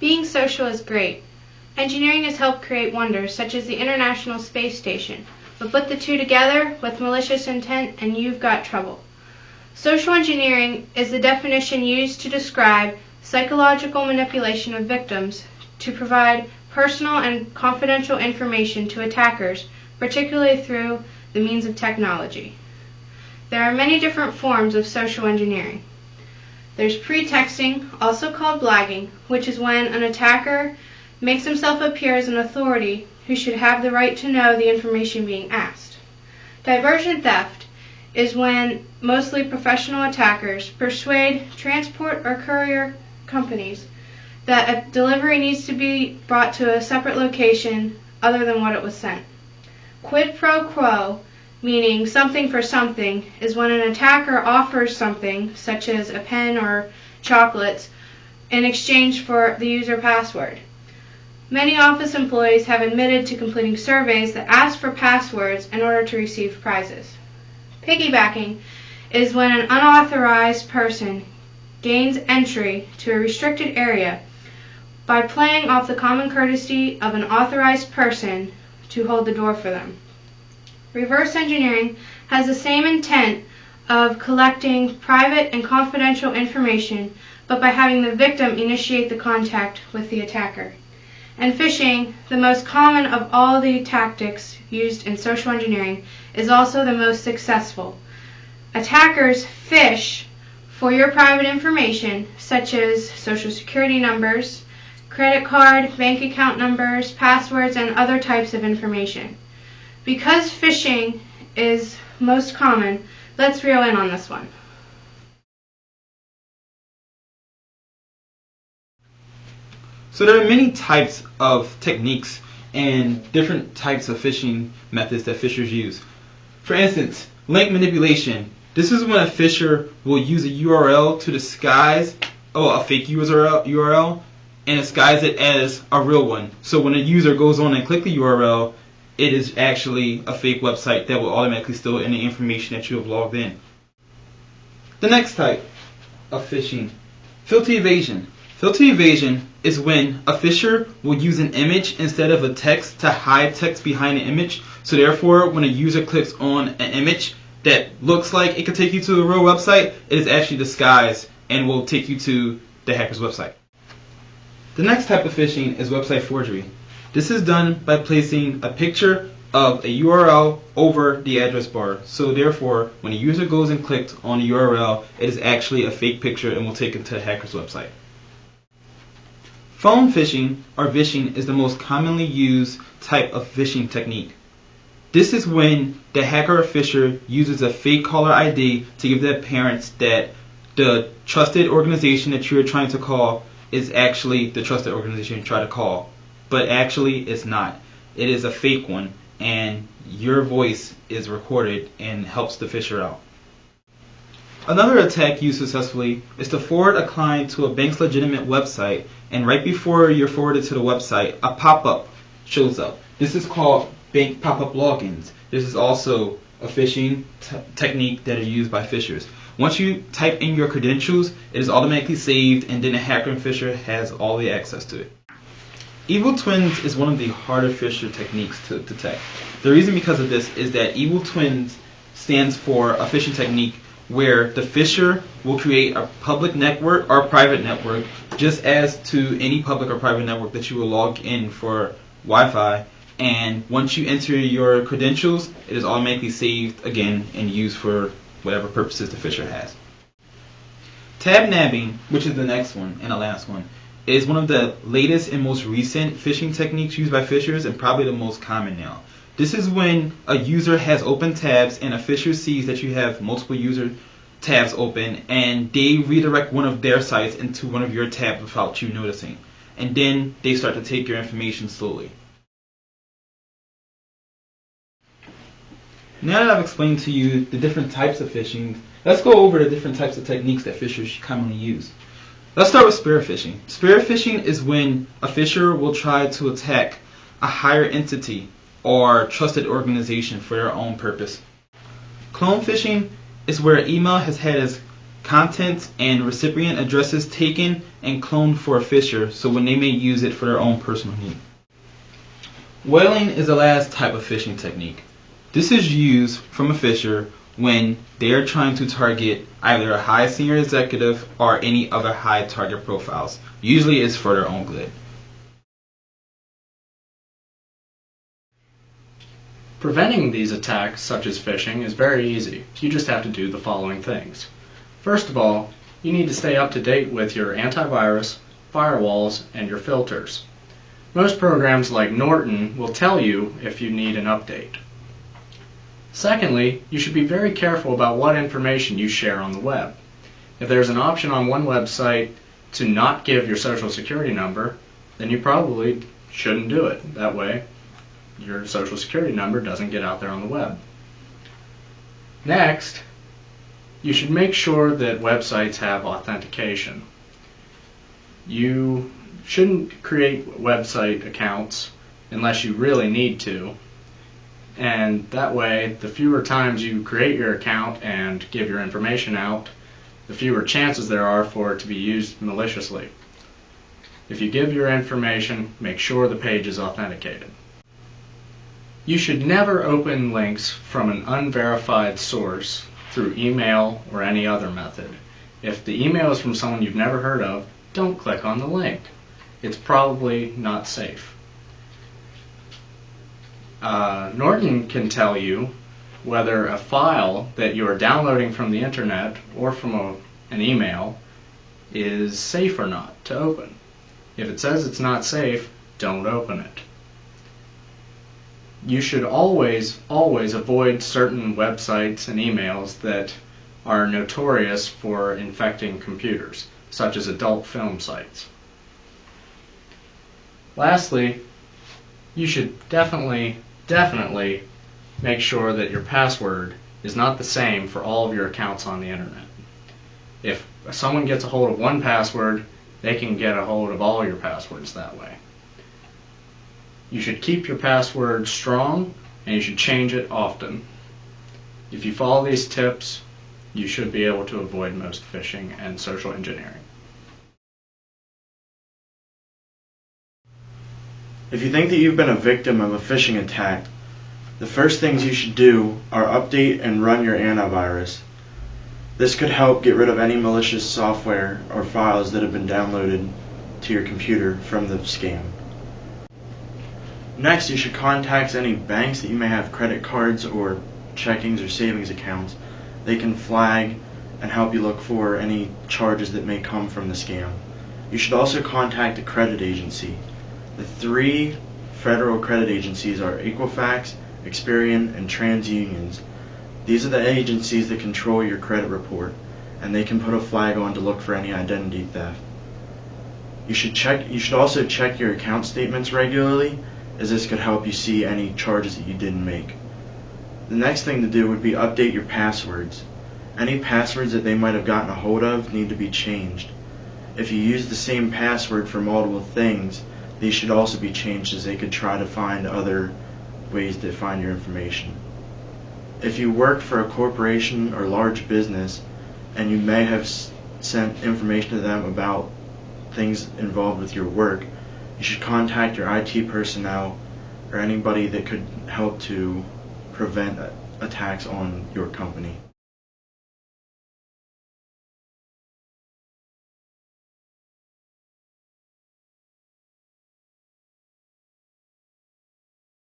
Being social is great. Engineering has helped create wonders such as the International Space Station, but put the two together with malicious intent and you've got trouble. Social engineering is the definition used to describe psychological manipulation of victims to provide personal and confidential information to attackers, particularly through the means of technology. There are many different forms of social engineering. There's pretexting, also called blagging, which is when an attacker makes himself appear as an authority who should have the right to know the information being asked. Diversion theft is when mostly professional attackers persuade transport or courier companies that a delivery needs to be brought to a separate location other than what it was sent. Quid pro quo, meaning something for something, is when an attacker offers something, such as a pen or chocolates, in exchange for the user password. Many office employees have admitted to completing surveys that ask for passwords in order to receive prizes. Piggybacking is when an unauthorized person gains entry to a restricted area by playing off the common courtesy of an authorized person to hold the door for them. Reverse engineering has the same intent of collecting private and confidential information, but by having the victim initiate the contact with the attacker. And phishing, the most common of all the tactics used in social engineering, is also the most successful. Attackers phish for your private information, such as social security numbers, credit card, bank account numbers, passwords, and other types of information. Because phishing is most common, let's reel in on this one. So there are many types of techniques and different types of phishing methods that phishers use. For instance, link manipulation. This is when a phisher will use a URL to disguise a fake URL and disguise it as a real one. So when a user goes on and click the URL, it is actually a fake website that will automatically steal any information that you have logged in. The next type of phishing, filter evasion. Filter evasion is when a phisher will use an image instead of a text to hide text behind an image. So therefore, when a user clicks on an image that looks like it could take you to a real website, it is actually disguised and will take you to the hacker's website. The next type of phishing is website forgery. This is done by placing a picture of a URL over the address bar. So therefore, when a user goes and clicks on the URL, it is actually a fake picture and will take it to the hacker's website. Phone phishing or vishing is the most commonly used type of phishing technique. This is when the hacker or phisher uses a fake caller ID to give the appearance that the trusted organization that you are trying to call is actually the trusted organization you try to call. But actually it's not. It is a fake one, and your voice is recorded and helps the phisher out. Another attack used successfully is to forward a client to a bank's legitimate website, and right before you're forwarded to the website, a pop-up shows up. This is called bank pop-up logins. This is also a phishing technique that is used by phishers. Once you type in your credentials, it is automatically saved, and then the hacker and phisher has all the access to it. Evil twins is one of the harder phisher techniques to detect. The reason because of this is that evil twins stands for a phishing technique where the phisher will create a public network or private network, just as to any public or private network that you will log in for Wi-Fi, and once you enter your credentials, it is automatically saved again and used for whatever purposes the phisher has. Tab nabbing, which is the next one and the last one, is one of the latest and most recent phishing techniques used by phishers, and probably the most common now. This is when a user has open tabs and a phisher sees that you have multiple user tabs open, and they redirect one of their sites into one of your tabs without you noticing. And then they start to take your information slowly. Now that I've explained to you the different types of phishing, let's go over the different types of techniques that phishers commonly use. Let's start with spear phishing. Spear phishing is when a phisher will try to attack a higher entity or trusted organization for their own purpose. Clone phishing is where email has had its contents and recipient addresses taken and cloned for a phisher so when they may use it for their own personal need. Whaling is the last type of phishing technique. This is used from a phisher when they are trying to target either a high senior executive or any other high target profiles. Usually it's for their own good. Preventing these attacks, such as phishing, is very easy. You just have to do the following things. First of all, you need to stay up to date with your antivirus, firewalls, and your filters. Most programs like Norton will tell you if you need an update. Secondly, you should be very careful about what information you share on the web. If there's an option on one website to not give your social security number, then you probably shouldn't do it. That way, your social security number doesn't get out there on the web. Next, you should make sure that websites have authentication. You shouldn't create website accounts unless you really need to. And that way, the fewer times you create your account and give your information out, the fewer chances there are for it to be used maliciously. If you give your information, make sure the page is authenticated. You should never open links from an unverified source through email or any other method. If the email is from someone you've never heard of, don't click on the link. It's probably not safe. Norton can tell you whether a file that you are downloading from the internet or from an email is safe or not to open. If it says it's not safe, don't open it. You should always avoid certain websites and emails that are notorious for infecting computers, such as adult film sites. Lastly, you should definitely make sure that your password is not the same for all of your accounts on the internet. If someone gets a hold of one password, they can get a hold of all your passwords that way. You should keep your password strong and you should change it often. If you follow these tips, you should be able to avoid most phishing and social engineering. If you think that you've been a victim of a phishing attack, the first things you should do are update and run your antivirus. This could help get rid of any malicious software or files that have been downloaded to your computer from the scam. Next, you should contact any banks that you may have credit cards or checkings or savings accounts. They can flag and help you look for any charges that may come from the scam. You should also contact a credit agency. The 3 federal credit agencies are Equifax, Experian, and TransUnion. These are the agencies that control your credit report, and they can put a flag on to look for any identity theft. You should also check your account statements regularly, as this could help you see any charges that you didn't make. The next thing to do would be update your passwords. Any passwords that they might have gotten a hold of need to be changed. If you use the same password for multiple things, these should also be changed, as they could try to find other ways to find your information. If you work for a corporation or large business and you may have sent information to them about things involved with your work, you should contact your IT personnel or anybody that could help to prevent attacks on your company.